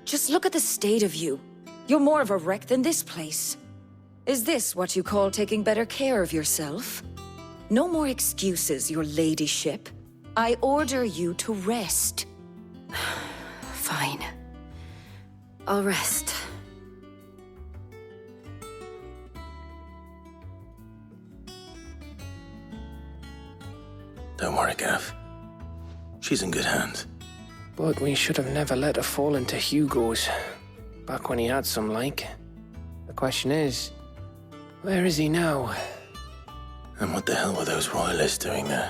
Just look at the state of you. You're more of a wreck than this place. Is this what you call taking better care of yourself? No more excuses, your ladyship. I order you to rest. Fine. I'll rest. Don't worry, Gav. She's in good hands. But we should have never let her fall into Hugo's. Back when he had some, like. The question is, where is he now? And what the hell were those royalists doing there?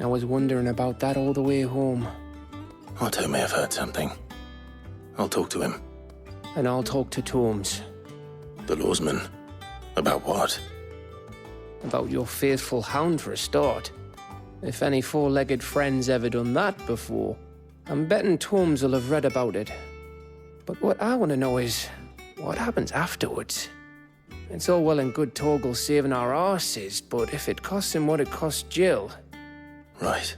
I was wondering about that all the way home. Otto may have heard something. I'll talk to him. And I'll talk to Tomes. The lawsman. About what? About your faithful hound for a start. If any four-legged friend's ever done that before, I'm betting Tomes will have read about it. But what I want to know is, what happens afterwards? It's all well and good Torgal saving our arses, but if it costs him what it cost Jill... Right.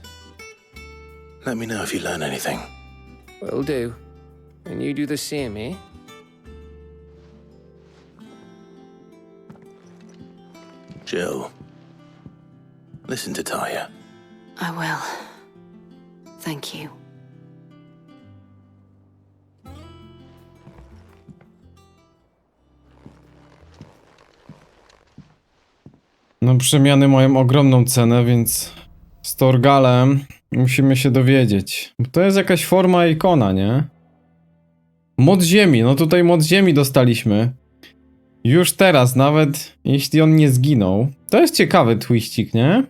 Let me know if you learn anything. Will do. And you do the same, eh? Jill. Listen to Taya. I will. Thank you. No, przemiany mają ogromną cenę, więc z Torgalem musimy się dowiedzieć. Bo to jest jakaś forma ikona, nie? Moc ziemi, no tutaj moc ziemi dostaliśmy. Już teraz, nawet jeśli on nie zginął. To jest ciekawy twiścik, nie?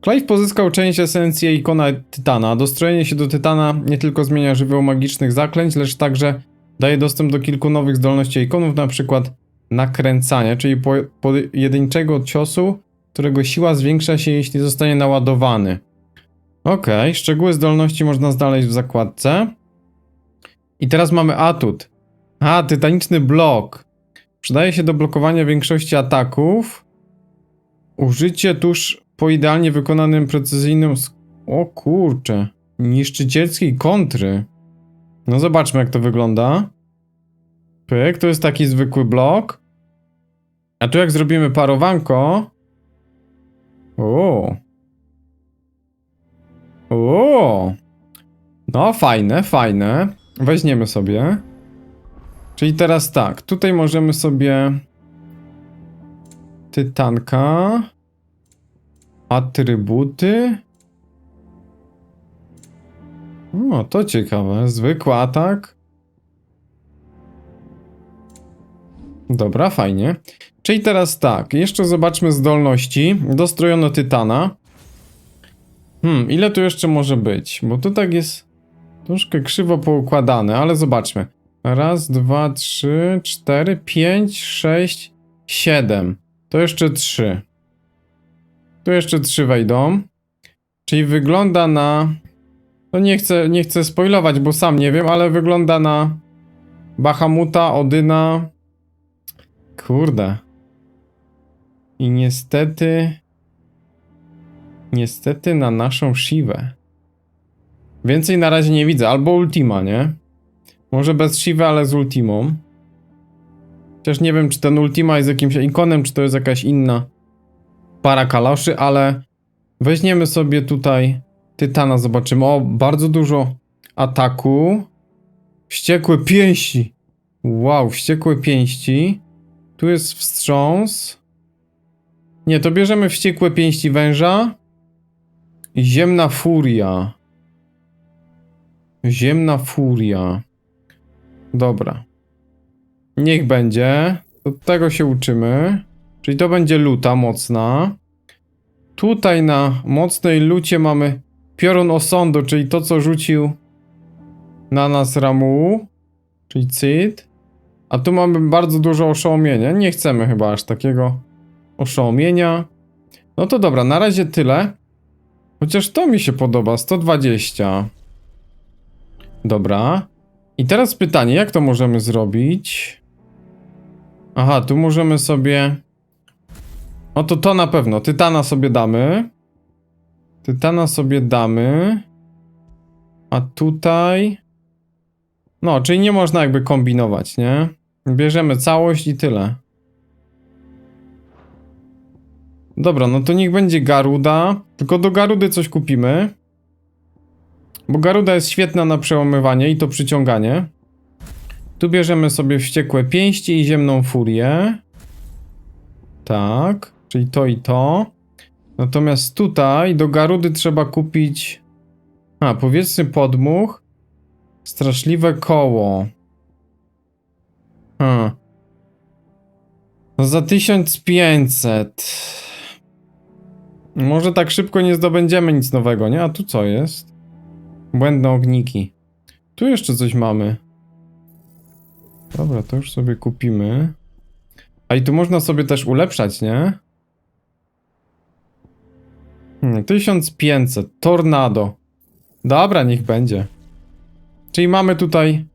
Clive pozyskał część esencji ikona Tytana. Dostrojenie się do Tytana nie tylko zmienia żywioł magicznych zaklęć, lecz także daje dostęp do kilku nowych zdolności ikonów, na przykład nakręcania, czyli pojedynczego ciosu, którego siła zwiększa się, jeśli zostanie naładowany. Okej, szczegóły zdolności można znaleźć w zakładce. I teraz mamy atut. Tytaniczny blok. Przydaje się do blokowania większości ataków. Użycie tuż po idealnie wykonanym precyzyjnym... O kurczę. Niszczycielskiej kontry. No zobaczmy, jak to wygląda. Pyk, to jest taki zwykły blok. A tu jak zrobimy parowanko... No fajne, fajne. Weźmiemy sobie. Czyli teraz tak, tutaj możemy sobie... Tytanka... Atrybuty... O, to ciekawe. Zwykły atak. Dobra, fajnie. Czyli teraz tak, jeszcze zobaczmy zdolności. Dostrojono Tytana. Ile tu jeszcze może być? Bo tu tak jest troszkę krzywo poukładane, ale zobaczmy. Raz, dwa, trzy, cztery, 5, 6, 7. To jeszcze 3. Tu jeszcze 3 wejdą. Czyli wygląda na... No nie chcę spoilować, bo sam nie wiem, ale wygląda na Bahamuta, Odyna. Kurde. I niestety na naszą Shivę. Więcej na razie nie widzę. Albo Ultima, nie? Może bez Shivy, ale z Ultimą. Chociaż nie wiem, czy ten Ultima jest jakimś ikonem, czy to jest jakaś inna para kaloszy, ale weźmiemy sobie tutaj Tytana, zobaczymy. O, bardzo dużo ataku. Wściekłe pięści. Wow, wściekłe pięści. Tu jest wstrząs. Nie, to bierzemy wściekłe pięści węża. I ziemna furia. Ziemna furia. Dobra. Niech będzie. Od tego się uczymy. Czyli to będzie luta mocna. Tutaj na mocnej lucie mamy piorun osądu, czyli to, co rzucił na nas Ramu. Czyli Cid. A tu mamy bardzo dużo oszołomienia. Nie chcemy chyba aż takiego oszołomienia. No to dobra, na razie tyle. Chociaż to mi się podoba, 120. Dobra. I teraz pytanie, jak to możemy zrobić? Aha, tu możemy sobie... No to na pewno, Tytana sobie damy. Tytana sobie damy. A tutaj... No, czyli nie można jakby kombinować, nie? Bierzemy całość i tyle. Dobra, no to niech będzie Garuda. Tylko do Garudy coś kupimy. Bo Garuda jest świetna na przełamywanie i to przyciąganie. Tu bierzemy sobie wściekłe pięści i ziemną furię. Tak, czyli to i to. Natomiast tutaj do Garudy trzeba kupić... powietrzny podmuch. Straszliwe koło. No za 1500. Może tak szybko nie zdobędziemy nic nowego, nie? A tu co jest? Błędne ogniki. Tu jeszcze coś mamy. Dobra, to już sobie kupimy. A i tu można sobie też ulepszać, nie? 1500. Tornado. Dobra, niech będzie. Czyli mamy tutaj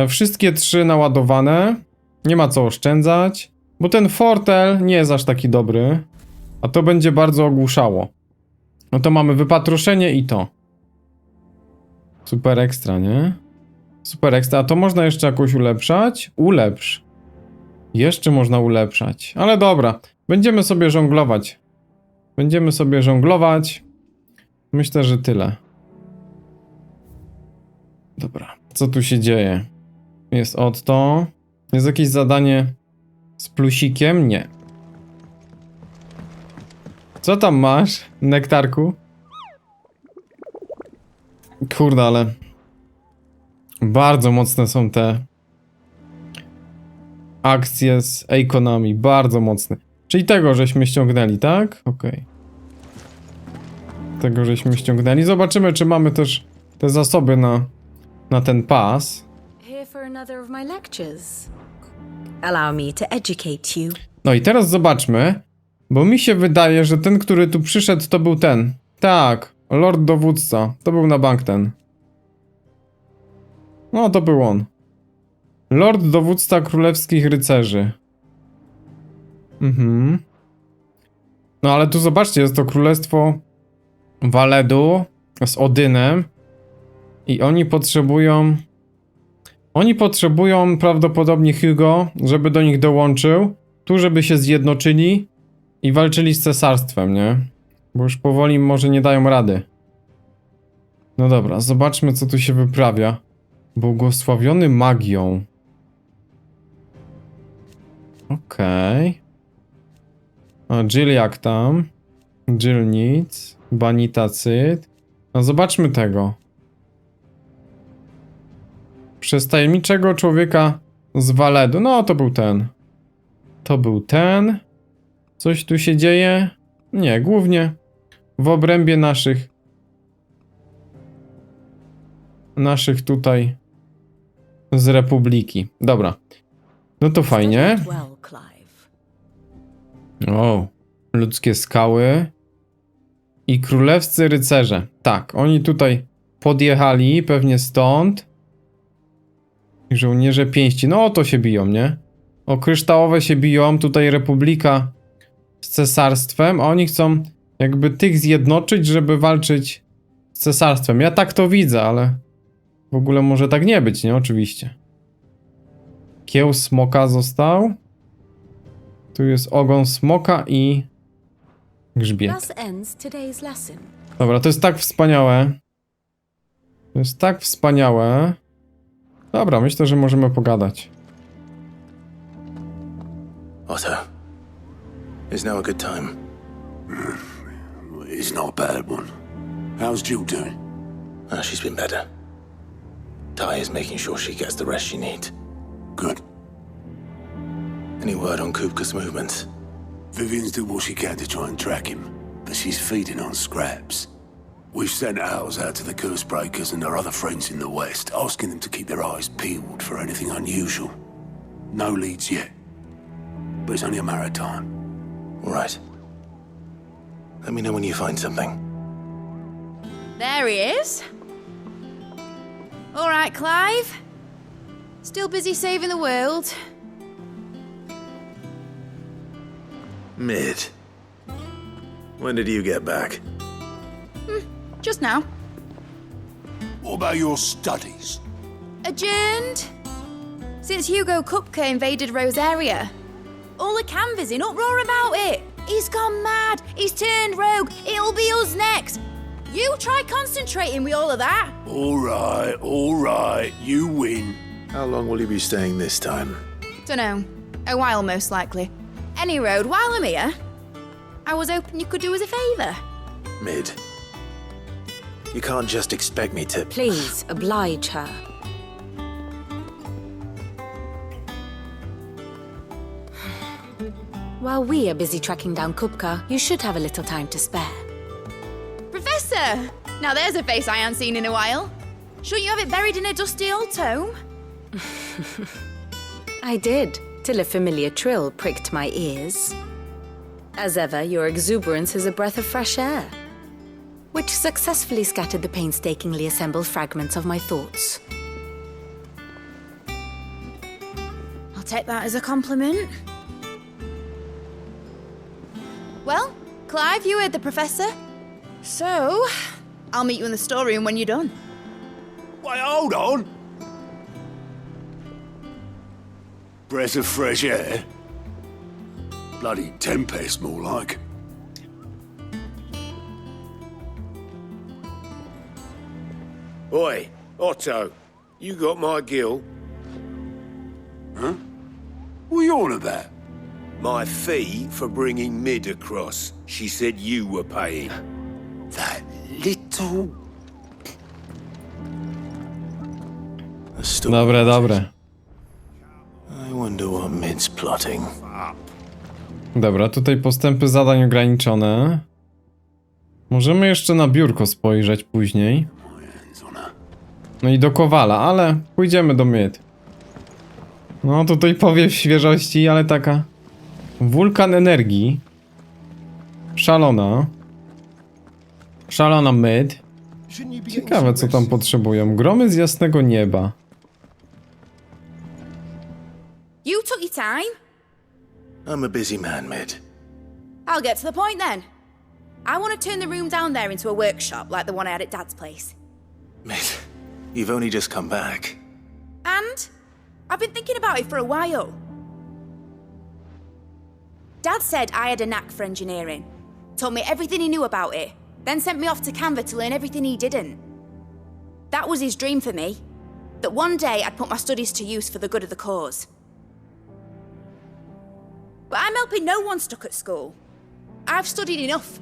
wszystkie 3 naładowane. Nie ma co oszczędzać. Bo ten fortel nie jest aż taki dobry. A to będzie bardzo ogłuszało. No to mamy wypatroszenie i to. Super ekstra, nie? Super ekstra. A to można jeszcze jakoś ulepszać? Ulepsz. Jeszcze można ulepszać. Ale dobra. Będziemy sobie żonglować. Będziemy sobie żonglować. Myślę, że tyle. Dobra. Co tu się dzieje? Jest Otto. Jest jakieś zadanie z plusikiem? Nie. Co tam masz, nektarku? Kurde, ale... bardzo mocne są te... akcje z Aconami. Bardzo mocne. Czyli tego żeśmy ściągnęli, tak? Okej. Tego żeśmy ściągnęli. Zobaczymy, czy mamy też te zasoby na ten pas. Here for another of my lectures. Allow me to educate you. No i teraz zobaczmy, bo mi się wydaje, że ten, który tu przyszedł, to był ten. Tak, Lord Dowódca. To był na bank ten. No, to był on. Lord Dowódca Królewskich Rycerzy. No ale tu zobaczcie, jest to Królestwo Waledu z Odynem. I oni potrzebują... prawdopodobnie Hugo, żeby do nich dołączył. Tu, żeby się zjednoczyli i walczyli z cesarstwem, nie? Bo już powoli może nie dają rady. No dobra, zobaczmy, co tu się wyprawia. Błogosławiony magią. Okej. A Jill jak tam? Jill nic. Banita Cyd. No zobaczmy tego. Przez tajemniczego człowieka z Waledu. No to był ten. To był ten. Coś tu się dzieje? Nie, głównie w obrębie naszych tutaj z Republiki. Dobra. No to fajnie. O, ludzkie skały. I królewscy rycerze. Tak, oni tutaj podjechali, pewnie stąd. I żołnierze pięści. No o to się biją, nie? O kryształowe się biją. Tutaj Republika z cesarstwem. A oni chcą jakby tych zjednoczyć, żeby walczyć z cesarstwem. Ja tak to widzę, ale w ogóle może tak nie być, nie? Oczywiście. Kieł smoka został. Tu jest ogon smoka i grzbiet. Dobra, to jest tak wspaniałe. To jest tak wspaniałe. Dobra, myślę, że możemy pogadać. Otto, is now a good time? It's not a bad one. How's Jill doing? She's been better. Ty is making sure she gets the rest she needs. Good. Any word on Kupka's movements? Vivian's did what she can to try and track him, but she's feeding on scraps. We've sent ours out to the Cursebreakers and our other friends in the West, asking them to keep their eyes peeled for anything unusual. No leads yet, but it's only a matter of time. All right. Let me know when you find something. There he is. All right, Clive. Still busy saving the world. Mid. When did you get back? Just now. What about your studies? Adjourned? Since Hugo Kupka invaded Rosaria. All the canvassing, uproar about it. He's gone mad. He's turned rogue. It'll be us next. You try concentrating with all of that. All right, you win. How long will you be staying this time? Dunno. A while, most likely. Any road, while I'm here, I was hoping you could do us a favour. Mid. You can't just expect me to... Please, oblige her. While we are busy tracking down Kupka, you should have a little time to spare. Professor! Now there's a face I haven't seen in a while. Shouldn't you have it buried in a dusty old tome? I did, till a familiar trill pricked my ears. As ever, your exuberance is a breath of fresh air, which successfully scattered the painstakingly assembled fragments of my thoughts. I'll take that as a compliment. Well, Clive, you heard the professor. So, I'll meet you in the storeroom when you're done. Wait, hold on. Breath of fresh air? Bloody tempest, more like. Oi, Otto, you got my gill? Huh? What are you on about? My fee for bringing Mid across. She said you were paying. That little... Dobre. I wonder what Mid's plotting. Dobra, tutaj postępy zadań ograniczone. Możemy jeszcze na biurko spojrzeć później. No i do Kowala, ale pójdziemy do Mid. No tutaj powiew świeżości, ale taka... Wulkan energii. Szalona. Szalona Mid. Ciekawe, co tam potrzebują. Gromy z jasnego nieba. You took your time. I'm a busy man, Mid. I'll get to the point then. I want to turn the room down there into a workshop like the one I had at Dad's place. Mid, you've only just come back. And I've been thinking about it for a while. Dad said I had a knack for engineering. Told me everything he knew about it, then sent me off to Canva to learn everything he didn't. That was his dream for me. That one day I'd put my studies to use for the good of the cause. But I'm helping no one stuck at school. I've studied enough.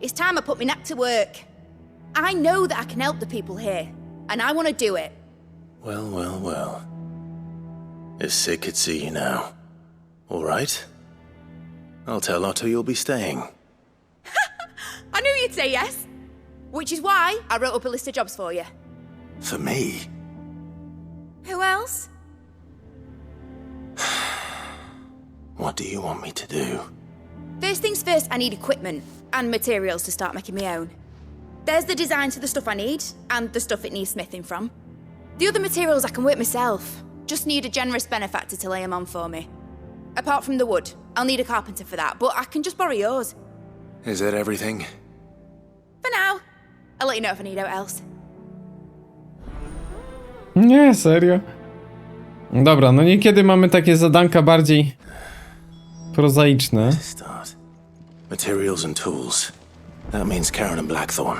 It's time I put my knack to work. I know that I can help the people here, and I want to do it. Well. If Sid could see you now. All right? I'll tell Otto you'll be staying. I knew you'd say yes. Which is why I wrote up a list of jobs for you. For me? Who else? What do you want me to do? First things first, I need equipment and materials to start making my own. There's the designs for the stuff I need, and the stuff it needs smithing from. The other materials I can work myself. Just need a generous benefactor to lay them on for me. Apart from the wood, I'll need a carpenter for that, but I can just borrow yours. Is that everything? For now. I'll let you know if I need out else. Nie, serio. Dobra, no niekiedy mamy takie zadanka bardziej prozaiczne. Start. Materials and tools. That means Karen and Blackthorn.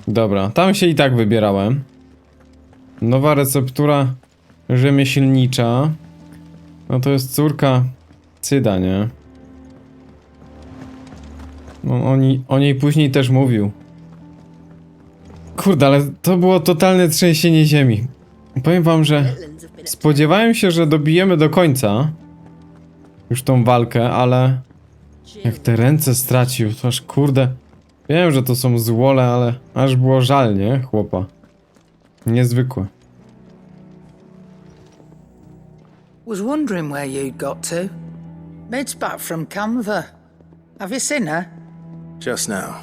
Dobra, tam się i tak wybierałem. Nowa receptura rzemieślnicza. No to jest córka Cyda, nie? No, o niej później też mówił. Kurde, ale to było totalne trzęsienie ziemi. Powiem wam, że spodziewałem się, że dobijemy do końca już tą walkę, ale jak te ręce stracił, to aż kurde. Wiem, że to są złole, ale aż było żal, nie? Chłopa. Niezwykłe. Was wondering where you'd got to. Mid's back from Canva. Have you seen her? Just now.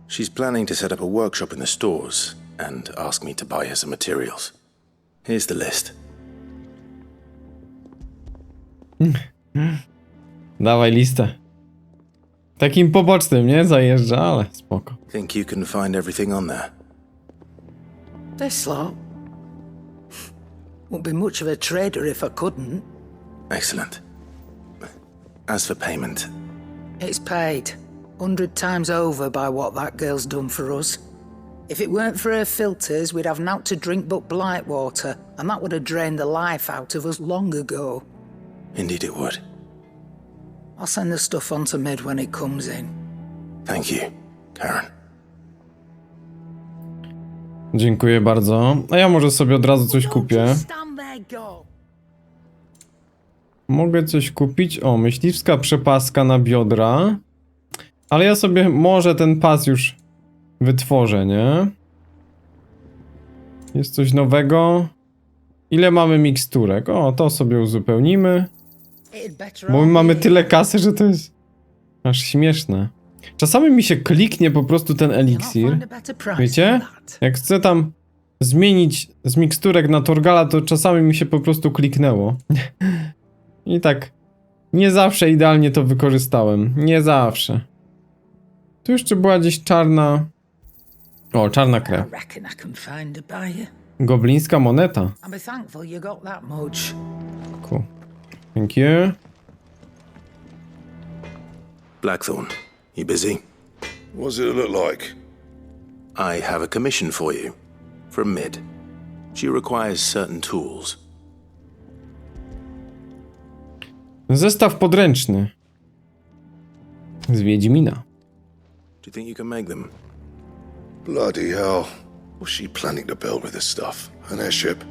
She's planning to set up a workshop in the stores and ask me to buy her some materials. Here's the list. Dawaj listę. Takim pobocznym, nie? Zajeżdża, ale spoko. Think you can find everything on there? This lot. Won't be much of a trader if I couldn't. Excellent. As for payment, It's paid 100 times over by what that girl's done for us. If it weren't for her filters, we'd have naught to drink but blight water, and that would have drained the life out of us long ago. indeed it would. I'll send the stuff on to Mid when it comes in. Thank you, Karen. Dziękuję bardzo. A ja może sobie od razu coś kupię. Stand there, go. Mogę coś kupić. O, myśliwska przepaska na biodra. Ale ja sobie może ten pas już wytworzę, nie? Jest coś nowego. Ile mamy miksturek? O, to sobie uzupełnimy. Bo my mamy tyle kasy, że to jest aż śmieszne. Czasami mi się kliknie po prostu ten eliksir. Wiecie? Jak chcę tam zmienić z miksturek na Torgala, to czasami mi się po prostu kliknęło. I tak nie zawsze idealnie to wykorzystałem. Nie zawsze. Tu jeszcze była gdzieś czarna... O, czarna krew. Goblińska moneta. Cool. Thank you. Blackthorn, you busy? What does it look like? I have a commission for you. From Mid. She requires certain tools. Zestaw podręczny. Z Wiedźmina. Do you think you can make them? Bloody hell. What's she planning to build with this stuff? An airship?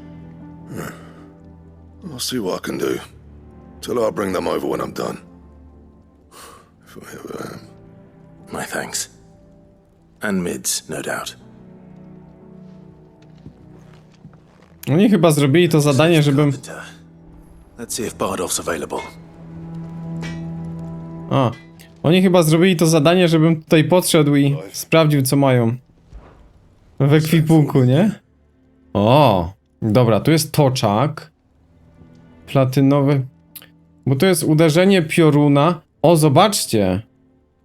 I'll see what I can do. Till I bring them over when I'm done. If I ever am. My thanks. And Mid's, no doubt. Oni chyba zrobili to zadanie, żebym... Let's see if Bardolph's available. A, oni chyba zrobili to zadanie, żebym tutaj podszedł i sprawdził, co mają w ekwipunku, nie? O, dobra, tu jest toczak platynowy, bo to jest uderzenie pioruna. O, zobaczcie,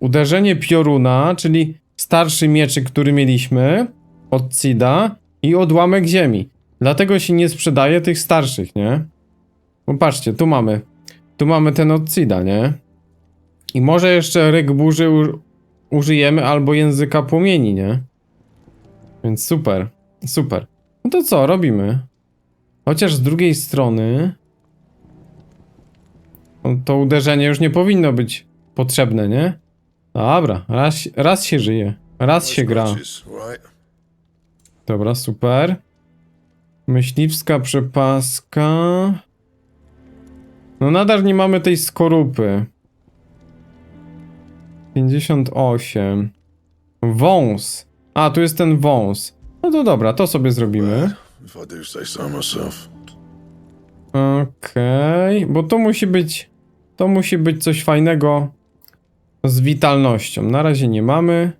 uderzenie pioruna, czyli starszy mieczyk, który mieliśmy od Cida i odłamek ziemi. Dlatego się nie sprzedaje tych starszych, nie? Bo patrzcie, tu mamy ten od Cida, nie? I może jeszcze ryk burzy użyjemy albo języka płomieni, nie? Więc super, super. No to co, robimy? Chociaż z drugiej strony to uderzenie już nie powinno być potrzebne, nie? Dobra, raz się żyje, raz się gra. Dobra, super. Myśliwska przepaska. No nadal nie mamy tej skorupy. 58. Wąs. A, tu jest ten wąs. No to dobra, to sobie zrobimy. Okej, bo to musi być coś fajnego z witalnością. Na razie nie mamy.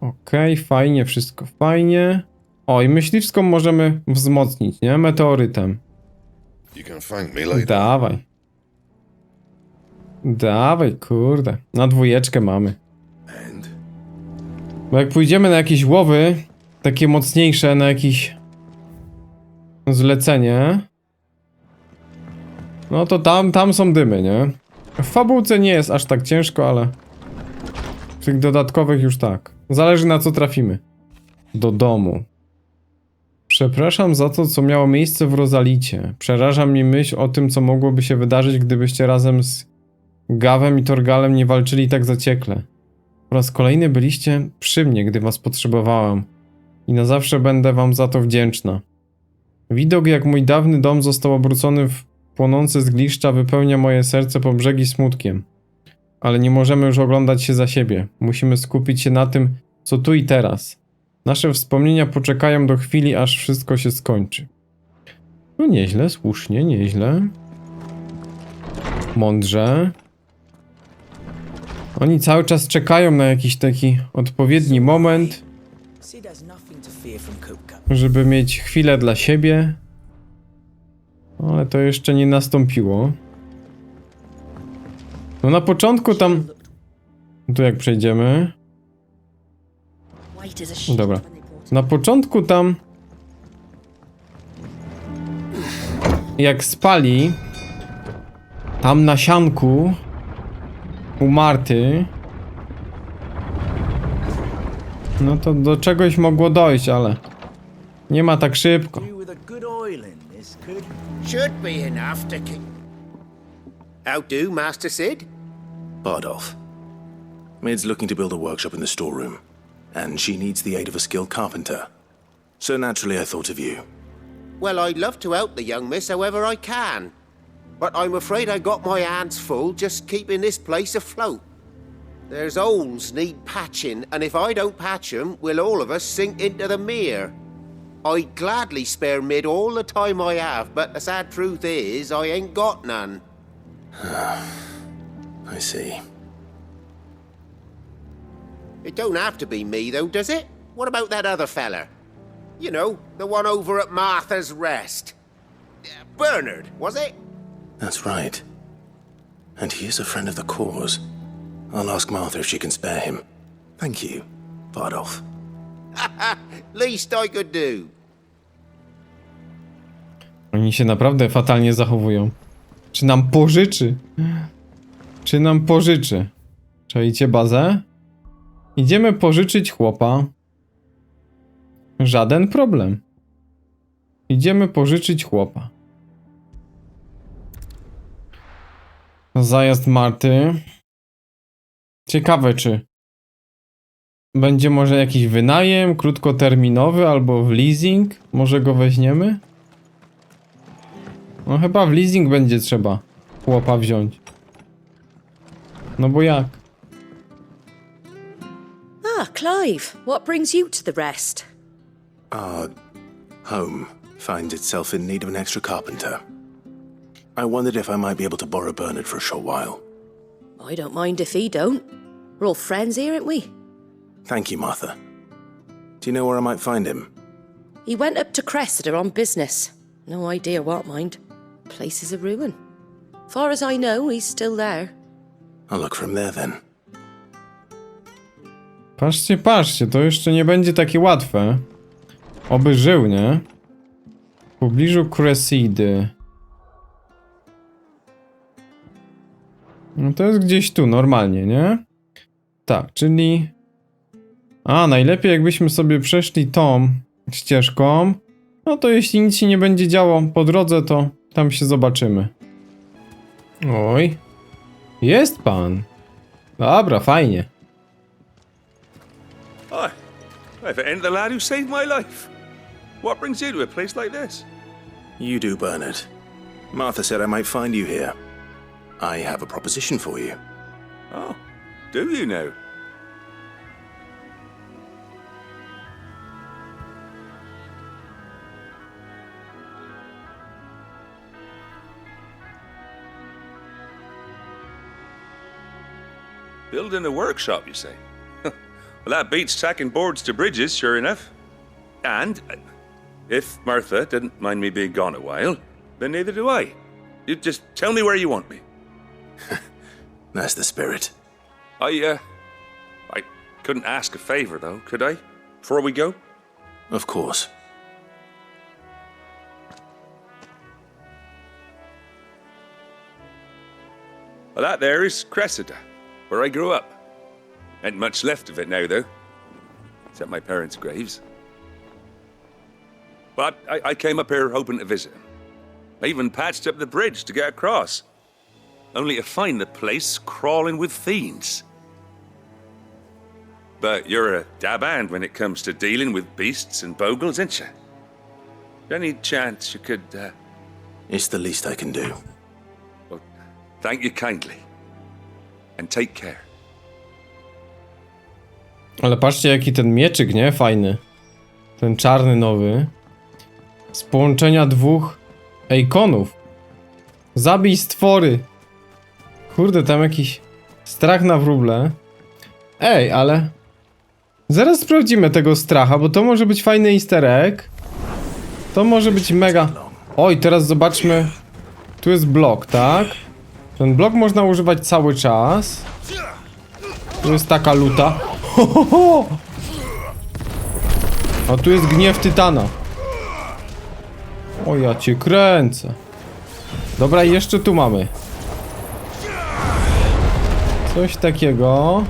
Okej, fajnie, wszystko fajnie. O, i myśliwską możemy wzmocnić, nie? Meteorytem. Dawaj. Dawaj, kurde. Na dwójeczkę mamy. Bo jak pójdziemy na jakieś łowy, takie mocniejsze, na jakieś zlecenie, no to tam są dymy, nie? W fabułce nie jest aż tak ciężko, ale w tych dodatkowych już tak. Zależy na co trafimy. Do domu. Przepraszam za to, co miało miejsce w Rozalicie. Przeraża mnie myśl o tym, co mogłoby się wydarzyć, gdybyście razem z Gawem i Torgalem nie walczyli tak zaciekle. Po raz kolejny byliście przy mnie, gdy was potrzebowałam. I na zawsze będę wam za to wdzięczna. Widok, jak mój dawny dom został obrócony w płonące zgliszcza, wypełnia moje serce po brzegi smutkiem. Ale nie możemy już oglądać się za siebie. Musimy skupić się na tym, co tu i teraz. Nasze wspomnienia poczekają do chwili, aż wszystko się skończy. No nieźle, słusznie, nieźle. Mądrze. Oni cały czas czekają na jakiś taki odpowiedni moment, żeby mieć chwilę dla siebie. Ale to jeszcze nie nastąpiło. No na początku tam... Tu jak przejdziemy... Dobra. Na początku tam... Jak spali... Tam na sianku... U Marty... No to do czegoś mogło dojść, ale... Nie ma tak szybko. Should be enough to keep. How do, Master Sid? Bardolph. Mid's looking to build a workshop in the storeroom, and she needs the aid of a skilled carpenter. So naturally I thought of you. Well, I'd love to help the young miss however I can. But I'm afraid I got my hands full just keeping this place afloat. There's holes need patching, and if I don't patch them, we'll all of us sink into the mere. I'd gladly spare Mid all the time I have, but the sad truth is, I ain't got none. I see. It don't have to be me, though, does it? What about that other fella? You know, the one over at Martha's Rest. Bernard, was it? That's right. And he is a friend of the cause. I'll ask Martha if she can spare him. Thank you, Bardolph. Least I could do. Oni się naprawdę fatalnie zachowują. Czy nam pożyczy? Czy nam pożyczy? Czajcie bazę? Idziemy pożyczyć chłopa. Żaden problem. Idziemy pożyczyć chłopa. Zajazd Marty. Ciekawe, czy będzie może jakiś wynajem krótkoterminowy albo w leasing? Może go weźmiemy? No chyba w leasing będzie trzeba chłopa wziąć. No bo jak? Ah, Clive, what brings you to the rest? Our home finds itself in need of an extra carpenter. I wondered if I might be able to borrow Bernard for a short while. I don't mind if he don't. We're all friends here, aren't we? Thank you, Martha. Do you know where I might find him? He went up to Cressida on business. No idea what, mind. Place is a ruin. Far as I know, he's still there. I'll look for him there then. Patrzcie, patrzcie, to jeszcze nie będzie takie łatwe. Oby żył, nie? W pobliżu Cressidy. No to jest gdzieś tu, normalnie, nie? Tak, czyli... A, najlepiej jakbyśmy sobie przeszli tą ścieżką. No to jeśli nic się nie będzie działo po drodze, to tam się zobaczymy. Oj. Jest pan. Dobra, fajnie. Hi. I've ain't the lad who saved my life. What brings you to a place like this? You do, Bernard. Martha said I might find you here. I have a proposition for you. Oh, do you now? Building a workshop, you say? Well, that beats tacking boards to bridges, sure enough. And if Martha didn't mind me being gone a while, then neither do I. You just tell me where you want me. That's the spirit. I couldn't ask a favor, though, could I? Before we go? Of course. Well, that there is Cressida, where I grew up. Ain't much left of it now, though. Except my parents' graves. But I came up here hoping to visit them. I even patched up the bridge to get across. Only to find the place crawling with fiends. But you're a dab hand when it comes to dealing with beasts and bogles, ain't you? Any chance you could, It's the least I can do. Well, thank you kindly. And take care. Ale patrzcie, jaki ten mieczyk, nie? Fajny. Ten czarny nowy. Z połączenia dwóch ikonów. Zabij stwory. Kurde, tam jakiś strach na wróble. Ej, ale... Zaraz sprawdzimy tego stracha, bo to może być fajny easter egg. To może być mega... Oj, teraz zobaczmy. Tu jest blok, tak? Ten blok można używać cały czas. Tu jest taka luta. Ho, ho, ho! A tu jest gniew Tytana. O, ja cię kręcę. Dobra, i jeszcze tu mamy coś takiego.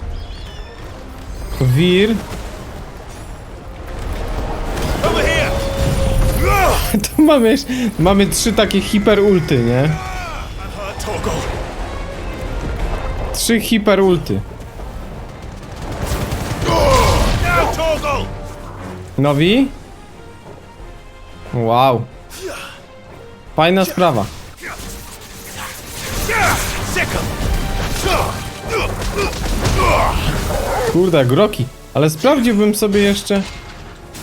Wir. Tu mamy 3 takie hiper ulty, nie? 3 hiper ulty. Nowi? Wow. Fajna sprawa. Kurde, groki. Ale sprawdziłbym sobie jeszcze...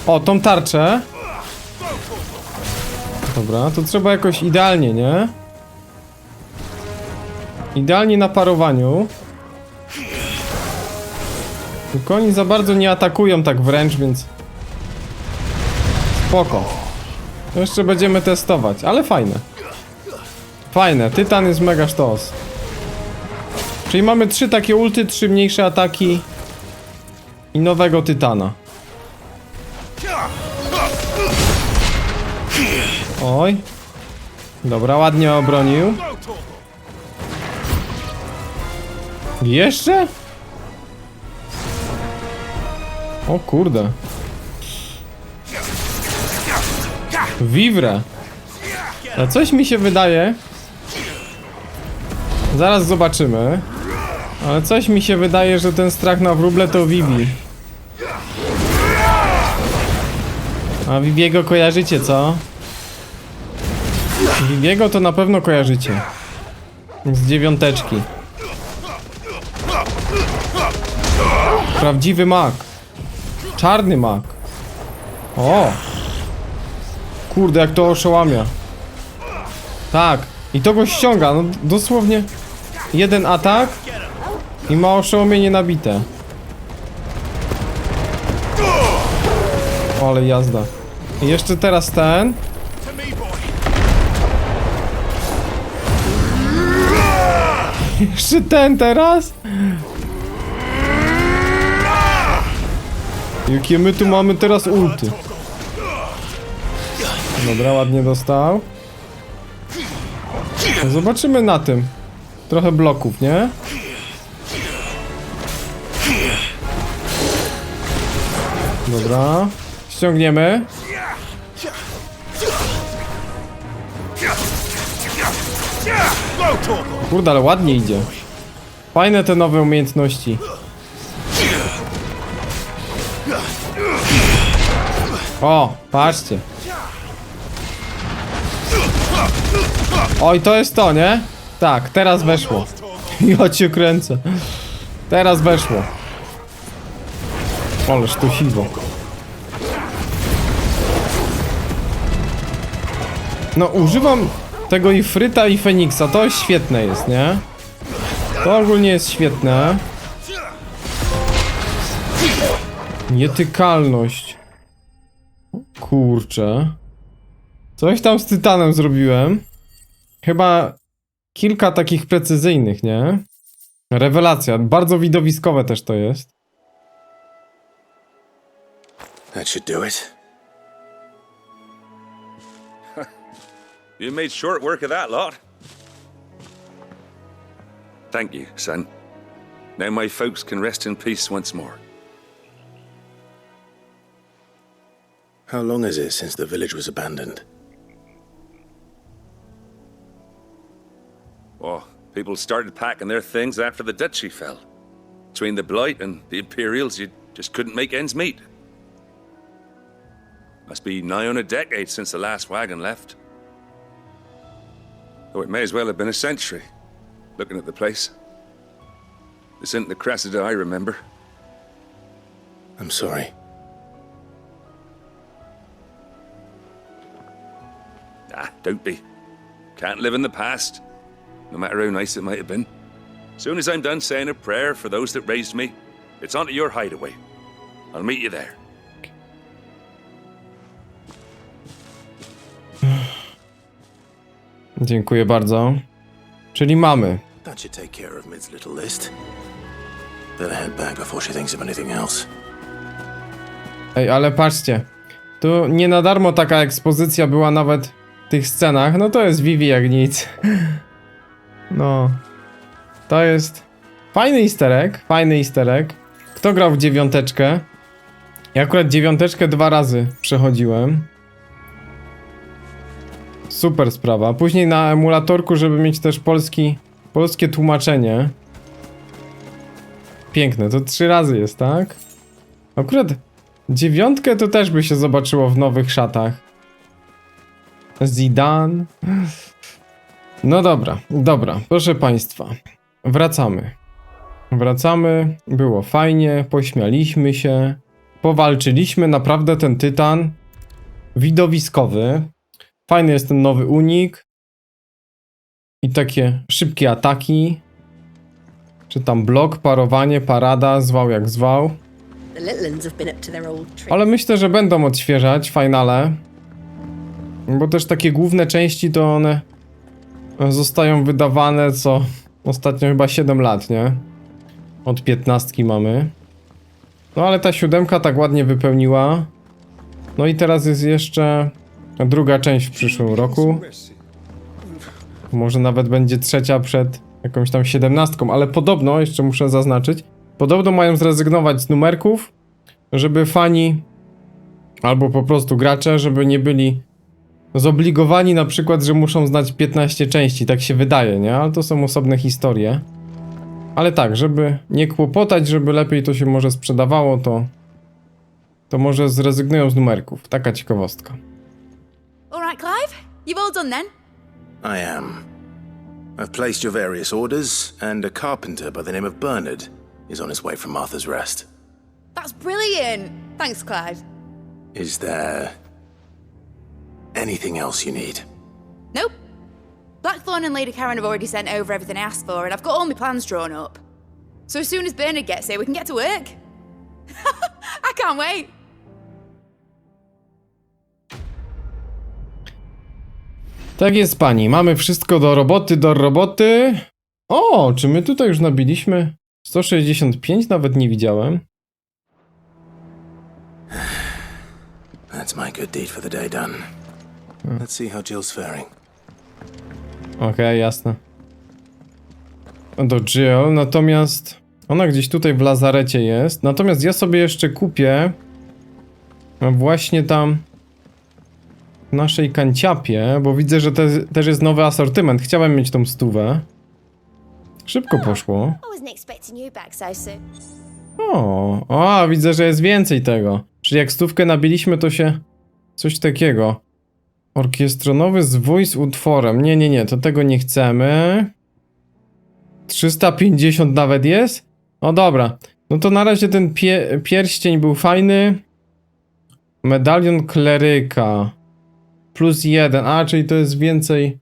O, tą tarczę. Dobra, to trzeba jakoś idealnie, nie? Idealnie na parowaniu. Tylko oni za bardzo nie atakują tak wręcz, więc... Spoko. To jeszcze będziemy testować, ale fajne. Fajne, Tytan jest mega sztos. Czyli mamy 3 takie ulty, 3 mniejsze ataki i nowego Tytana. Oj. Dobra, ładnie obronił. Jeszcze? O kurde. Vivre. A coś mi się wydaje. Zaraz zobaczymy. Ale coś mi się wydaje, że ten strach na wróble to Vivi. A Viviego kojarzycie, co? Viviego to na pewno kojarzycie. Z 9. Prawdziwy mag. Czarny mag. O! Kurde, jak to oszołamia. Tak. I to go ściąga. No dosłownie 1 atak i ma oszołomienie nabite. Ale jazda. I jeszcze teraz ten. Jeszcze ten teraz. Jakie my tu mamy teraz ulty. Dobra, ładnie dostał. Zobaczymy na tym. Trochę bloków, nie? Dobra. Ściągniemy. Kurde, ale ładnie idzie. Fajne te nowe umiejętności. O, patrzcie. Oj, to jest to, nie? Tak, teraz weszło. Ja cię kręcę. Teraz weszło. Ależ to siwo. No, używam tego i Fryta i Feniksa. To świetne jest, nie? To ogólnie jest świetne. Nietykalność. Kurczę. Coś tam z Tytanem zrobiłem. Chyba kilka takich precyzyjnych, nie? Rewelacja. Bardzo widowiskowe też to jest. That should do it. You made short work of that lot. Thank you, son. Now my folks can rest in peace once more. How long is it since the village was abandoned? Oh, people started packing their things after the duchy fell. Between the Blight and the Imperials, you just couldn't make ends meet. Must be nigh on a decade since the last wagon left. Though it may as well have been a century, looking at the place. This isn't the Cressida I remember. I'm sorry. Ah, don't be. Can't live in the past, no matter how nice it might have been. Soon as I'm done saying a prayer for those that raised me, it's on to your hideaway. I'll meet you there. Dziękuję bardzo. Czyli mamy. That should take care of Mid's little list. Better head back before she thinks of anything else. Ej, ale patrzcie. Tu nie na darmo taka ekspozycja była nawet w tych scenach. No to jest Vivi jak nic. No. To jest fajny easter egg, fajny easter egg. Kto grał w 9? Ja akurat 9 2 razy przechodziłem. Super sprawa. Później na emulatorku, żeby mieć też polskie tłumaczenie. Piękne, to 3 razy jest, tak? Akurat 9 to też by się zobaczyło w nowych szatach. Zidane. No dobra, dobra, proszę państwa. Wracamy, było fajnie, pośmialiśmy się, powalczyliśmy, naprawdę ten tytan widowiskowy. Fajny jest ten nowy unik. I takie szybkie ataki. Czy tam blok, parowanie, parada, zwał jak zwał. Ale myślę, że będą odświeżać finale. Bo też takie główne części to one zostają wydawane co ostatnio chyba 7 lat, nie? Od 15 mamy. No ale ta 7 tak ładnie wypełniła. No i teraz jest jeszcze druga część w przyszłym roku. Może nawet będzie trzecia przed jakąś tam 17, ale podobno, jeszcze muszę zaznaczyć, podobno mają zrezygnować z numerków, żeby fani albo po prostu gracze, żeby nie byli zobligowani na przykład, że muszą znać 15 części, tak się wydaje, nie? Ale to są osobne historie. Ale tak, żeby nie kłopotać, żeby lepiej to się może sprzedawało, to może zrezygnują z numerków. Taka ciekawostka. Alright, Clive? You've all done then? I am. I've placed your various orders, and a carpenter by the name of Bernard is on his way from Martha's Rest. That's brilliant! Thanks, Clive. Is there anything else you need? Nope. Blackthorn and Lady Karen have already sent over everything I asked for, and I've got all my plans drawn up. So as soon as Bernard gets here, we can get to work. I can't wait. Tak jest, pani. Mamy wszystko do roboty. O, czy my tutaj już nabiliśmy? 165 nawet nie widziałem. That's my good deed for the day done. Let's see how Jill's faring. Okej, jasne. Do Jill, natomiast ona gdzieś tutaj w lazarecie jest. Natomiast ja sobie jeszcze kupię właśnie tam w naszej kanciapie, bo widzę, że też jest nowy asortyment. Chciałem mieć tą 100. Szybko poszło. O, widzę, że jest więcej tego. Czyli jak 100 nabiliśmy, to się coś takiego. Orkiestronowy zwój z utworem. Nie, to tego nie chcemy. 350 nawet jest? No dobra. No to na razie ten pierścień był fajny. Medalion kleryka. +1. A, czyli to jest więcej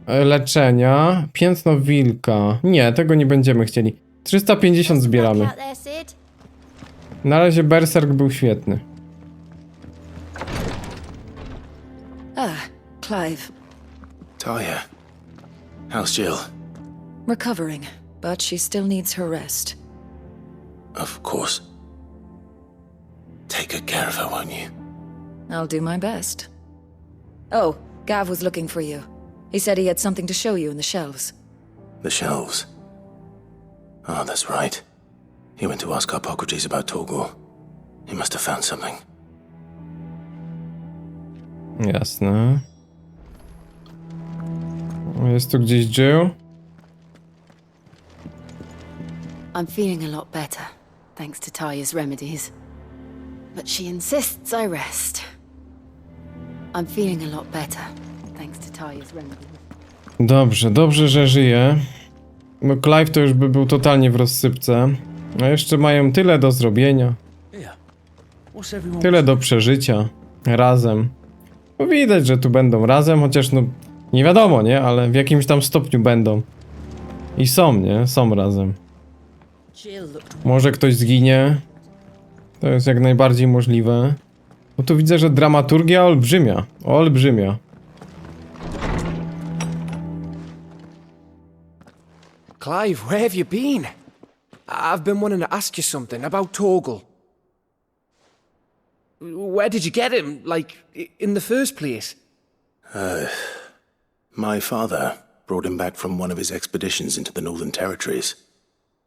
leczenia. Piętno wilka. Nie, tego nie będziemy chcieli. 350 zbieramy. Na razie berserk był świetny. Clive. Talia, how's Jill? Recovering, but she still needs her rest. Of course. Take good care of her, won't you? I'll do my best. Oh, Gav was looking for you. He said he had something to show you in the shelves. The shelves. Oh, that's right. He went to ask Harpocrates about Torgor. He must have found something. Jasne. Jest tu gdzieś Jill? I'm feeling a lot better, thanks to Talia's remedies. But she insists I rest. I'm feeling a lot better, thanks to Talia's remedies. Dobrze, że żyje. Bo Clive to już by był totalnie w rozsypce. A jeszcze mają tyle do zrobienia. Tyle do przeżycia. Razem. Bo widać, że tu będą razem, chociaż no nie wiadomo, nie? Ale w jakimś tam stopniu będą. I są, nie? Są razem. Może ktoś zginie. To jest jak najbardziej możliwe. Bo tu widzę, że dramaturgia olbrzymia. Olbrzymia. Clive, where have you been? I've been wanting to ask you something about Torgal. Where did you get him? Like, in the first place? My father brought him back from one of his expeditions into the Northern Territories.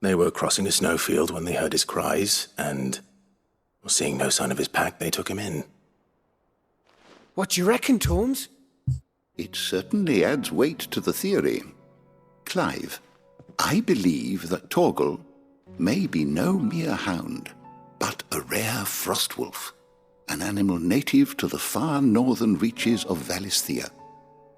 They were crossing a snowfield when they heard his cries, and, seeing no sign of his pack, they took him in. What do you reckon, Torms? It certainly adds weight to the theory. Clive, I believe that Torgal may be no mere hound, but a rare frostwolf, an animal native to the far northern reaches of Valisthea.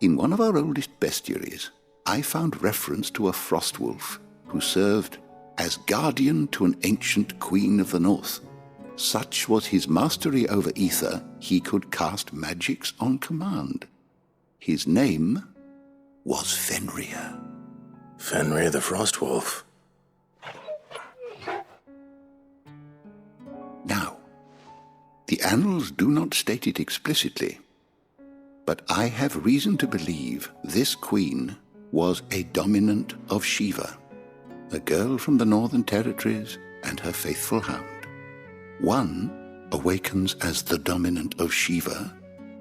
In one of our oldest bestiaries, I found reference to a frostwolf who served as guardian to an ancient queen of the north. Such was his mastery over ether, he could cast magics on command. His name was Fenrir. Fenrir the Frostwolf. Now, the annals do not state it explicitly, but I have reason to believe this queen was a dominant of Shiva, a girl from the Northern Territories and her faithful hound. One awakens as the dominant of Shiva,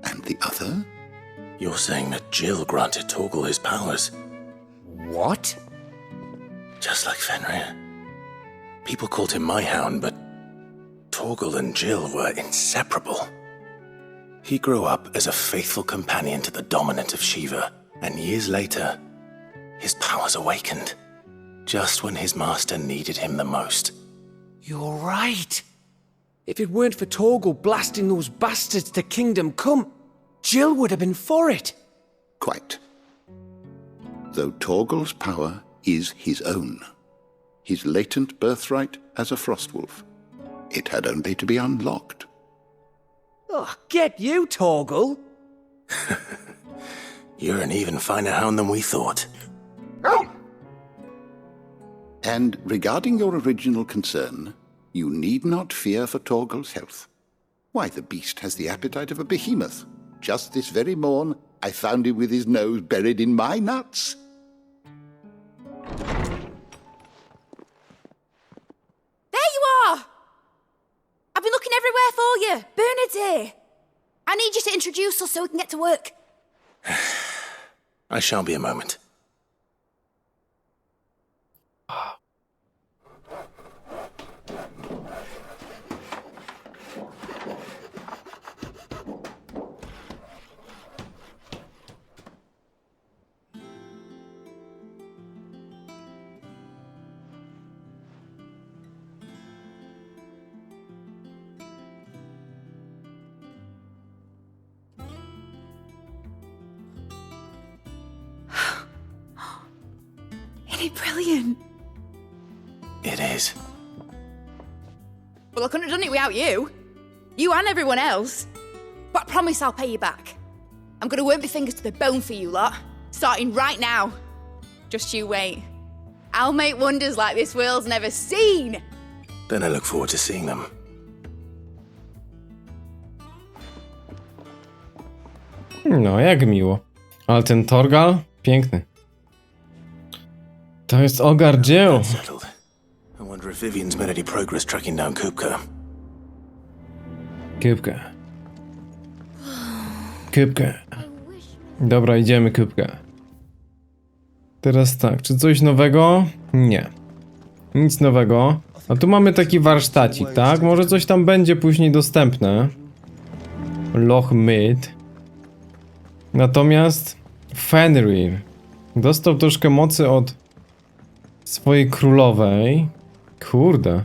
and the other? You're saying that Jill granted Torgal his powers? What? Just like Fenrir. People called him my hound, but Torgal and Jill were inseparable. He grew up as a faithful companion to the dominant of Shiva, and years later, his powers awakened, just when his master needed him the most. You're right. If it weren't for Torgal blasting those bastards to Kingdom Come, Jill would have been for it. Quite. Though Torgal's power is his own, his latent birthright as a frostwolf, it had only to be unlocked. Oh, get you, Torgal. You're an even finer hound than we thought. And regarding your original concern, you need not fear for Torgal's health. Why, the beast has the appetite of a behemoth. Just this very morn, I found him with his nose buried in my nuts. There you are! I've been looking everywhere for you. Bernard's here. I need you to introduce us so we can get to work. I shall be a moment. Isn't it brilliant? It is. Well, I couldn't have done it without you. You and everyone else. But I promise I'll pay you back. I'm gonna work my fingers to the bone for you lot, starting right now. Just you wait. I'll make wonders like this world's never seen. Then I look forward to seeing them. No, jak miło. Ale ten Torgal, piękny. To jest ogar dzieł. Settled. I wonder if Vivian's made any progress tracking down Kupka. Kupkę. Kupkę. Dobra, idziemy Kupkę. Teraz tak, czy coś nowego? Nie. Nic nowego. A tu mamy taki warsztacik, tak? Może coś tam będzie później dostępne. Loch Mid. Natomiast Fenrir dostał troszkę mocy od swojej królowej. Kurde.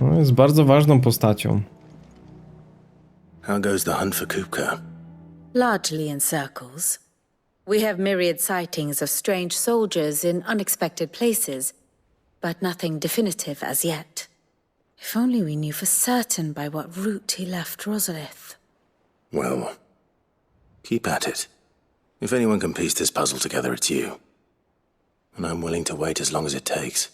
No, jest bardzo ważną postacią. How goes the hunt for Kupka? Largely in circles. We have myriad sightings of strange soldiers in unexpected places, but nothing definitive as yet. If only we knew for certain by what route he left Rosalith. Well, keep at it. If anyone can piece this puzzle together, it's you. And I'm willing to wait as long as it takes.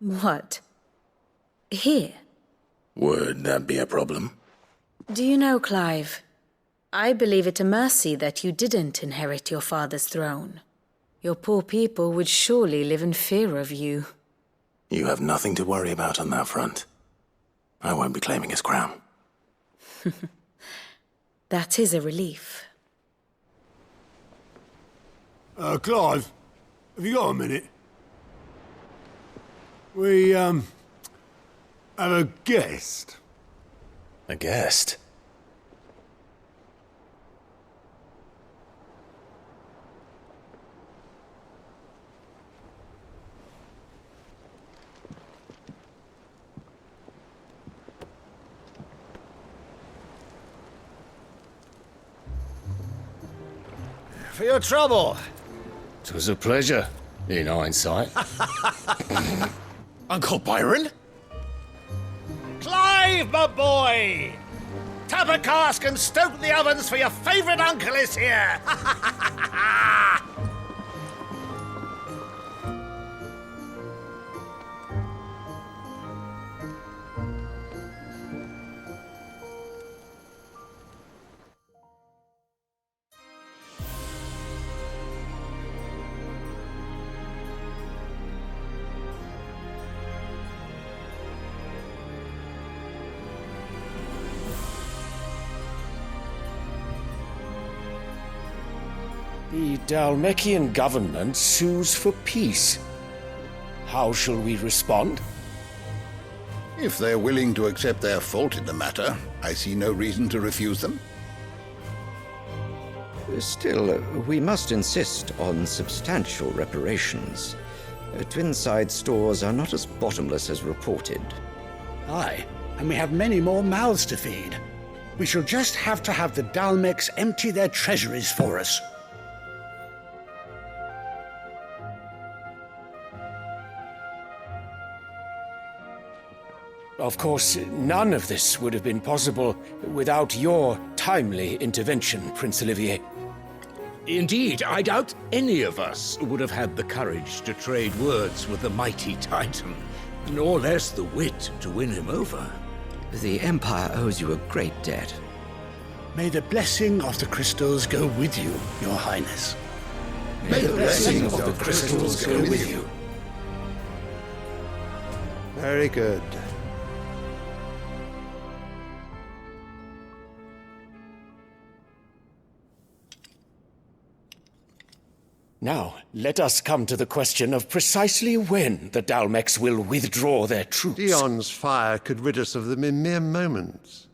What? Here? Would that be a problem? Do you know, Clive? I believe it a mercy that you didn't inherit your father's throne. Your poor people would surely live in fear of you. You have nothing to worry about on that front. I won't be claiming his crown. That is a relief. Clive, have you got a minute? We, have a guest. A guest? For your trouble. 'Twas a pleasure, in hindsight. Uncle Byron? Clive, my boy! Tap a cask and stoke the ovens, for your favourite uncle is here! The Dalmekian government sues for peace. How shall we respond? If they're willing to accept their fault in the matter, I see no reason to refuse them. Still, we must insist on substantial reparations. Twinside stores are not as bottomless as reported. Aye, and we have many more mouths to feed. We shall just have to have the Dalmeks empty their treasuries for us. Of course, none of this would have been possible without your timely intervention, Prince Olivier. Indeed, I doubt any of us would have had the courage to trade words with the mighty Titan, nor less the wit to win him over. The Empire owes you a great debt. May the blessing of the crystals go with you, Your Highness. May the blessing of the crystals go with you. Very good. Now, let us come to the question of precisely when the Dalmeks will withdraw their troops. Dion's fire could rid us of them in mere moments.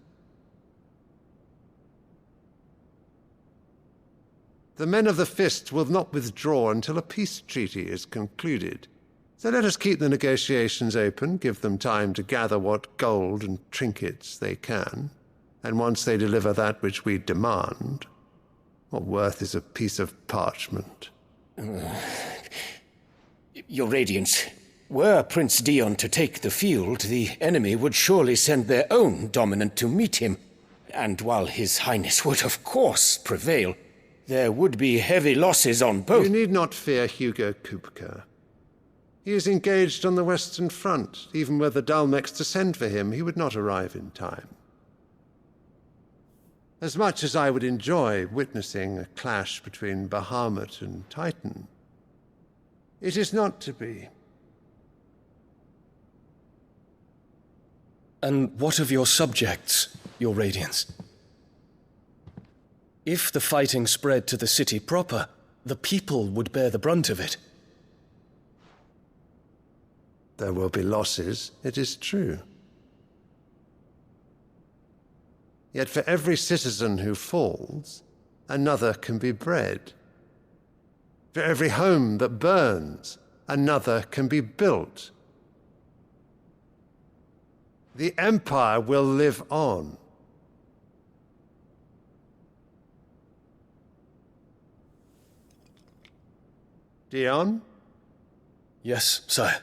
The men of the Fist will not withdraw until a peace treaty is concluded. So let us keep the negotiations open, give them time to gather what gold and trinkets they can, and once they deliver that which we demand, what worth is a piece of parchment? Your Radiance, were Prince Dion to take the field, the enemy would surely send their own dominant to meet him. And while His Highness would of course prevail, there would be heavy losses on both. You need not fear Hugo Kupka. He is engaged on the Western Front. Even were the Dalmeks to send for him, he would not arrive in time. As much as I would enjoy witnessing a clash between Bahamut and Titan, it is not to be. And what of your subjects, Your Radiance? If the fighting spread to the city proper, the people would bear the brunt of it. There will be losses, it is true. Yet for every citizen who falls, another can be bred. For every home that burns, another can be built. The Empire will live on. Dion? Yes, sire.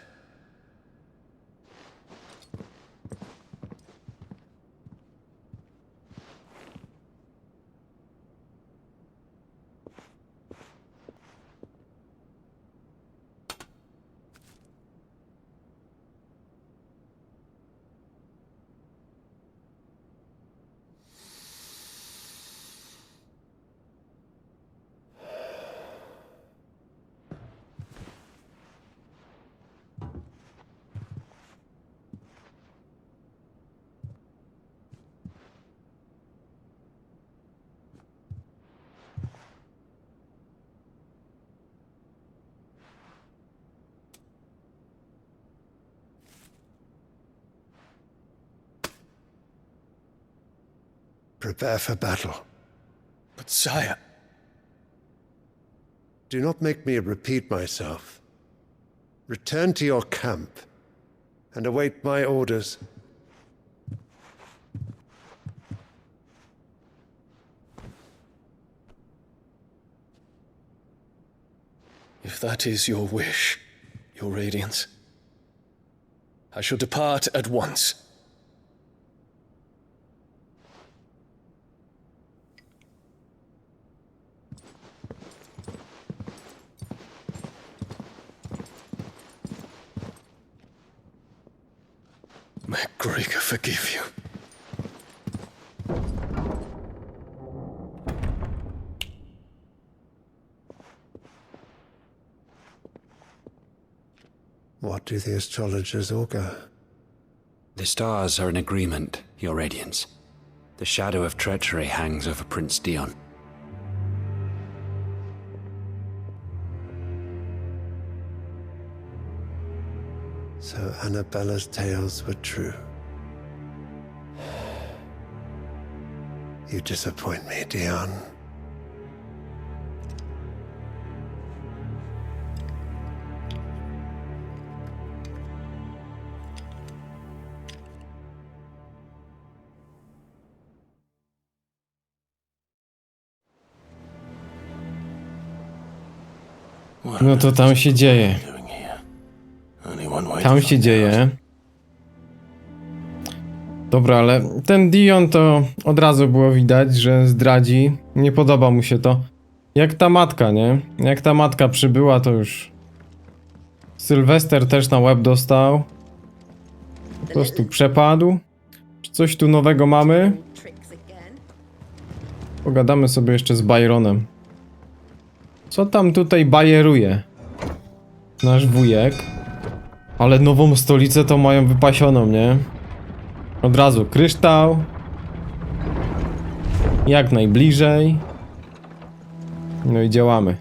Prepare for battle. But sire... Do not make me repeat myself. Return to your camp and await my orders. If that is your wish, your radiance, I shall depart at once. May Gregor forgive you. What do the astrologers augur? The stars are in agreement, Your Radiance. The shadow of treachery hangs over Prince Dion. So Annabella's tales were true. You disappoint me, Dion. No to tam się dzieje. Tam się dzieje. Dobra, ale ten Dion to od razu było widać, że zdradzi. Nie podoba mu się to. Jak ta matka, nie? Jak ta matka przybyła, to już... Sylwester też na łeb dostał. Po prostu przepadł. Czy coś tu nowego mamy? Pogadamy sobie jeszcze z Byronem. Co tam tutaj bajeruje? Nasz wujek. Ale nową stolicę to mają wypasioną, nie? Od razu kryształ. Jak najbliżej. No i działamy.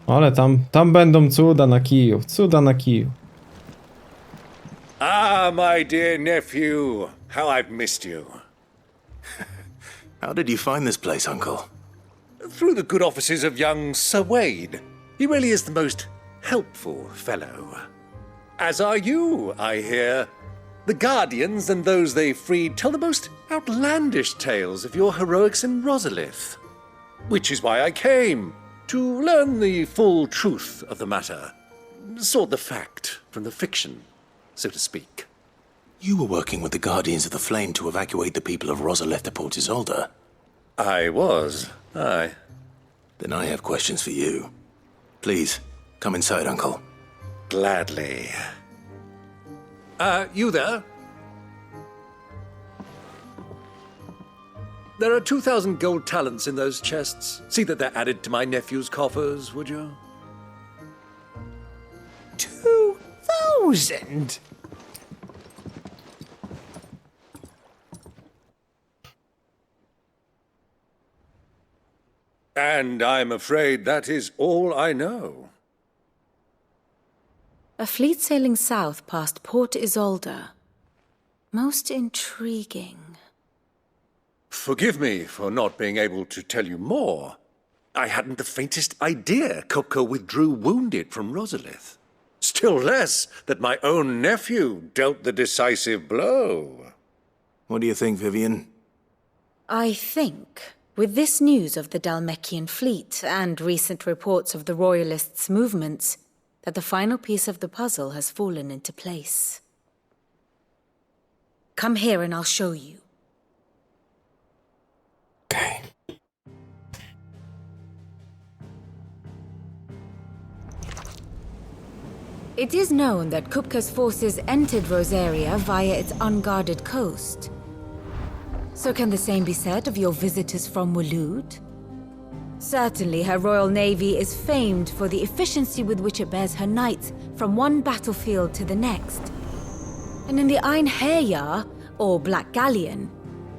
Ale tam będą cuda na kiju. Cuda na kiju. Ah, my dear nephew. How I've missed you. How did you find this place, Uncle? Through the good offices of young Sir Wade. He really is the most helpful fellow. As are you, I hear. The Guardians and those they freed tell the most outlandish tales of your heroics in Rosalith. Which is why I came, to learn the full truth of the matter. Sort the fact from the fiction, so to speak. You were working with the Guardians of the Flame to evacuate the people of Rosalith to Port Isolde. I was, aye. Then I have questions for you. Please, come inside, Uncle. Gladly. You there? There are 2,000 gold talents in those chests. See that they're added to my nephew's coffers, would you? 2,000? And I'm afraid that is all I know. A fleet sailing south past Port Isolde. Most intriguing. Forgive me for not being able to tell you more. I hadn't the faintest idea Kopko withdrew wounded from Rosalith. Still less that my own nephew dealt the decisive blow. What do you think, Vivian? I think, with this news of the Dhalmekian fleet and recent reports of the Royalists' movements, that the final piece of the puzzle has fallen into place. Come here and I'll show you. Okay. It is known that Kupka's forces entered Rosaria via its unguarded coast. So can the same be said of your visitors from Waloed? Certainly, her royal navy is famed for the efficiency with which it bears her knights from one battlefield to the next. And in the Einherjar, or Black Galleon,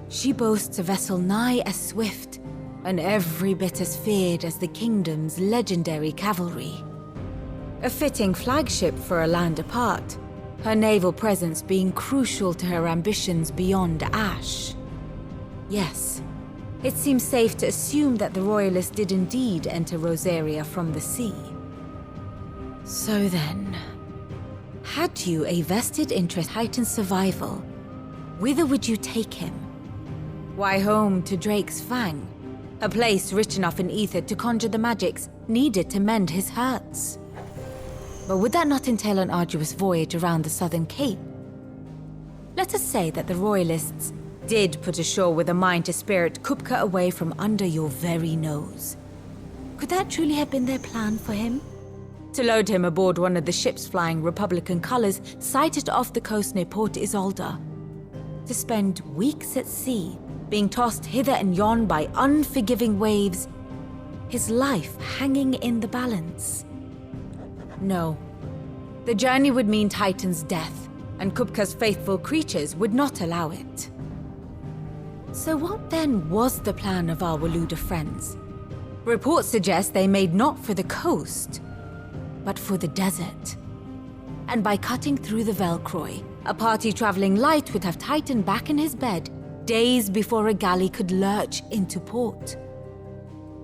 she boasts a vessel nigh as swift and every bit as feared as the kingdom's legendary cavalry. A fitting flagship for a land apart, her naval presence being crucial to her ambitions beyond Ash. Yes. It seems safe to assume that the royalists did indeed enter Rosaria from the sea. So then, had you a vested interest in Titan's survival, whither would you take him? Why, home to Drake's Fang, a place rich enough in ether to conjure the magics needed to mend his hurts. But would that not entail an arduous voyage around the southern cape? Let us say that the royalists did put ashore with a mind to spirit Kupka away from under your very nose. Could that truly have been their plan for him? To load him aboard one of the ships flying Republican colors sighted off the coast near Port Isolde. To spend weeks at sea, being tossed hither and yon by unforgiving waves, his life hanging in the balance. No. The journey would mean Titan's death, and Kupka's faithful creatures would not allow it. So what then was the plan of our Waluda friends? Reports suggest they made not for the coast, but for the desert. And by cutting through the Velcroy, a party traveling light would have Titan back in his bed days before a galley could lurch into port.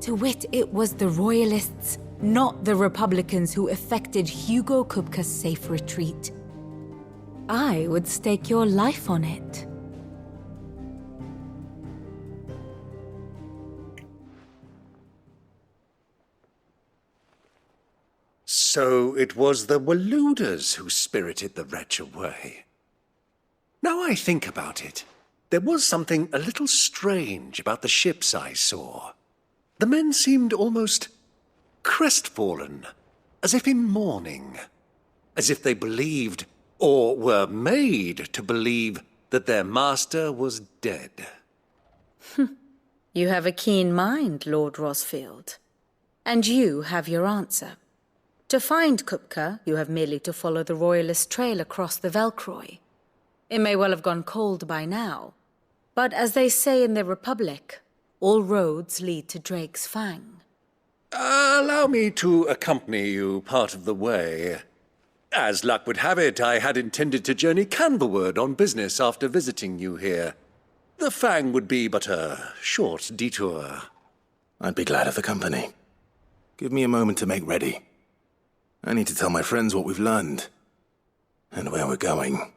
To wit, it was the royalists, not the Republicans, who effected Hugo Kupka's safe retreat. I would stake your life on it. So it was the Waludas who spirited the wretch away. Now I think about it, there was something a little strange about the ships I saw. The men seemed almost crestfallen, as if in mourning, as if they believed, or were made to believe, that their master was dead. You have a keen mind, Lord Rosfield. And you have your answer. To find Kupka, you have merely to follow the royalist trail across the Velcroy. It may well have gone cold by now, but as they say in the Republic, all roads lead to Drake's Fang. Allow me to accompany you part of the way. As luck would have it, I had intended to journey Canberward on business after visiting you here. The Fang would be but a short detour. I'd be glad of the company. Give me a moment to make ready. I need to tell my friends what we've learned, and where we're going.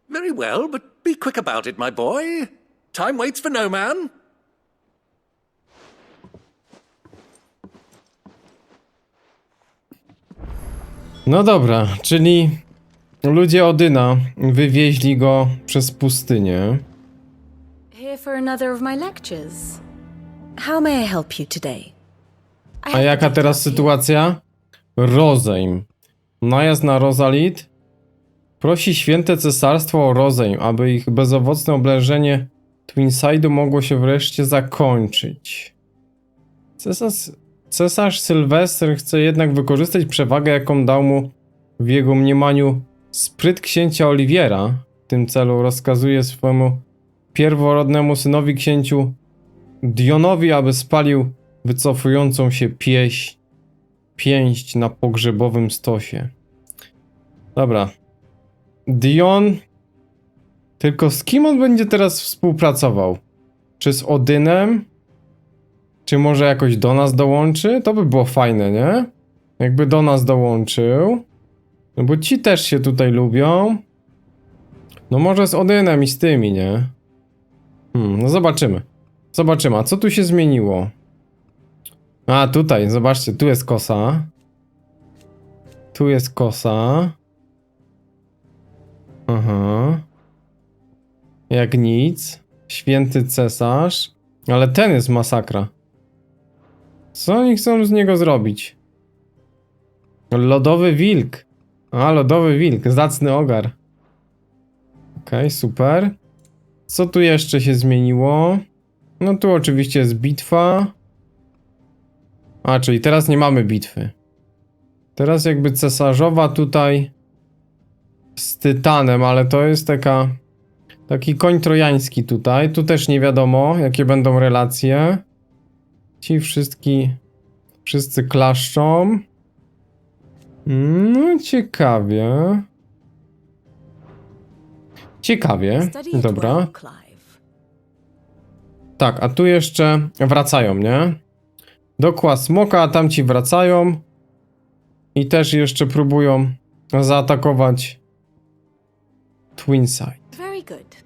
Very well, but be quick about it, my boy. Time waits for no man. No dobra, czyli ludzie Odyna wywieźli go przez pustynię. Here for another of my lectures. How may I help you today? A jaka teraz sytuacja? Rozejm. Najazd na Rosalit prosi święte cesarstwo o rozejm, aby ich bezowocne oblężenie Twinside'u mogło się wreszcie zakończyć. Cesarz Sylwester chce jednak wykorzystać przewagę, jaką dał mu w jego mniemaniu spryt księcia Oliwiera. W tym celu rozkazuje swojemu pierworodnemu synowi księciu Dionowi, aby spalił wycofującą się pięść na pogrzebowym stosie. Dobra. Dion. Tylko z kim on będzie teraz współpracował? Czy z Odynem? Czy może jakoś do nas dołączy? To by było fajne, nie? Jakby do nas dołączył. No bo ci też się tutaj lubią. No może z Odynem i z tymi, nie? No zobaczymy. Zobaczymy, a co tu się zmieniło? A tutaj, zobaczcie, tu jest kosa. Tu jest kosa. Aha. Jak nic. Święty cesarz. Ale ten jest masakra. Co oni chcą z niego zrobić? Lodowy wilk. A, lodowy wilk. Zacny ogar. Okej, super. Co tu jeszcze się zmieniło? No tu oczywiście jest bitwa. A, czyli teraz nie mamy bitwy. Teraz jakby cesarzowa tutaj z Tytanem, ale to jest taki koń trojański tutaj. Tu też nie wiadomo, jakie będą relacje. Ci wszyscy klaszczą. No ciekawie. Ciekawie. Dobra. Tak, a tu jeszcze wracają, nie? Do kła smoka, a tamci wracają. I też jeszcze próbują zaatakować Twinside. Very good.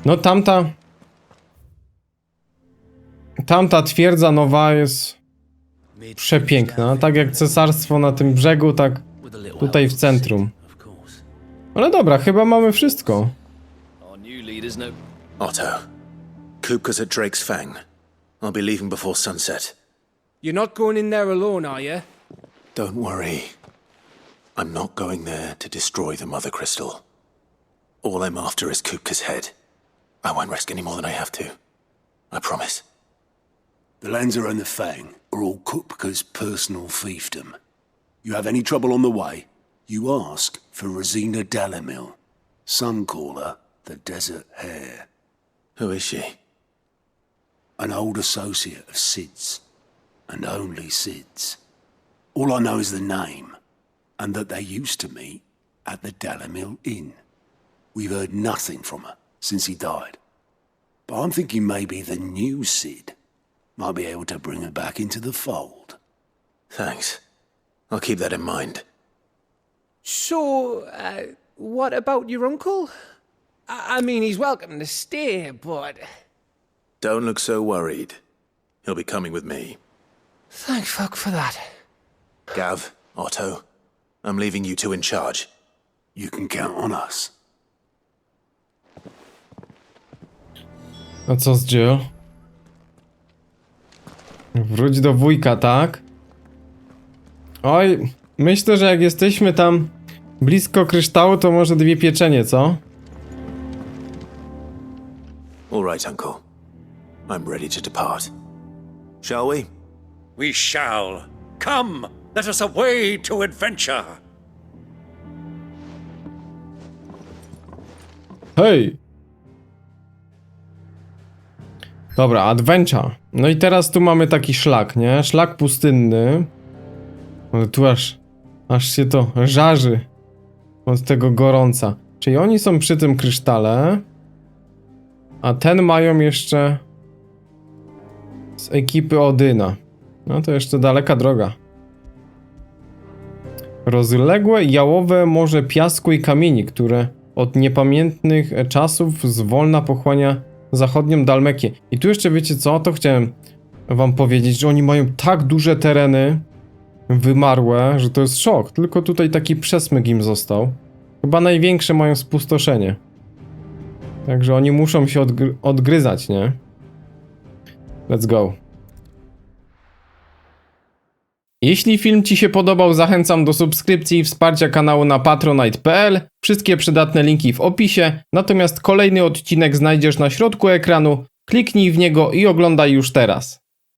No tamta twierdza nowa jest przepiękna. Tak jak cesarstwo na tym brzegu, tak tutaj w centrum. Ale dobra, chyba mamy wszystko. Otto, Kupka's at Drake's Fang. I'll be leaving before sunset. You're not going in there alone, are you? Don't worry. I'm not going there to destroy the Mother Crystal. All I'm after is Kupka's head. I won't risk any more than I have to. I promise. The Lanza and the Fang are all Kupka's personal fiefdom. You have any trouble on the way, you ask for Rosina Dalamil, Suncaller, the Desert Hare. Who is she? An old associate of Sid's, and only Sid's. All I know is the name, and that they used to meet at the Dalamil Inn. We've heard nothing from her since he died. But I'm thinking maybe the new Sid might be able to bring her back into the fold. Thanks. I'll keep that in mind. So, what about your uncle? I mean, he's welcome to stay, but... Don't look so worried. He'll be coming with me. Thank fuck for that. Gav, Otto, I'm leaving you two in charge. You can count on us. A co z Jill? Wróć do wujka, tak? Oj, myślę, że jak jesteśmy tam blisko kryształu, to może dwie pieczenie, co? All right, Uncle. I'm ready to depart. Shall we? We shall. Come, let us away to adventure. Hej! Dobra, adventure. No i teraz tu mamy taki szlak, nie? Szlak pustynny. Ale tu aż się to żarzy od tego gorąca. Czyli oni są przy tym krysztale, a ten mają jeszcze z ekipy Odyna. No to jeszcze daleka droga. Rozległe, jałowe morze piasku i kamieni, które od niepamiętnych czasów zwolna pochłania zachodnią Dalmekię. I tu jeszcze wiecie co? To chciałem wam powiedzieć, że oni mają tak duże tereny wymarłe, że to jest szok. Tylko tutaj taki przesmyk im został. Chyba największe mają spustoszenie. Także oni muszą się odgryzać, nie? Let's go. Jeśli film ci się podobał, zachęcam do subskrypcji i wsparcia kanału na patronite.pl. Wszystkie przydatne linki w opisie. Natomiast kolejny odcinek znajdziesz na środku ekranu. Kliknij w niego i oglądaj już teraz.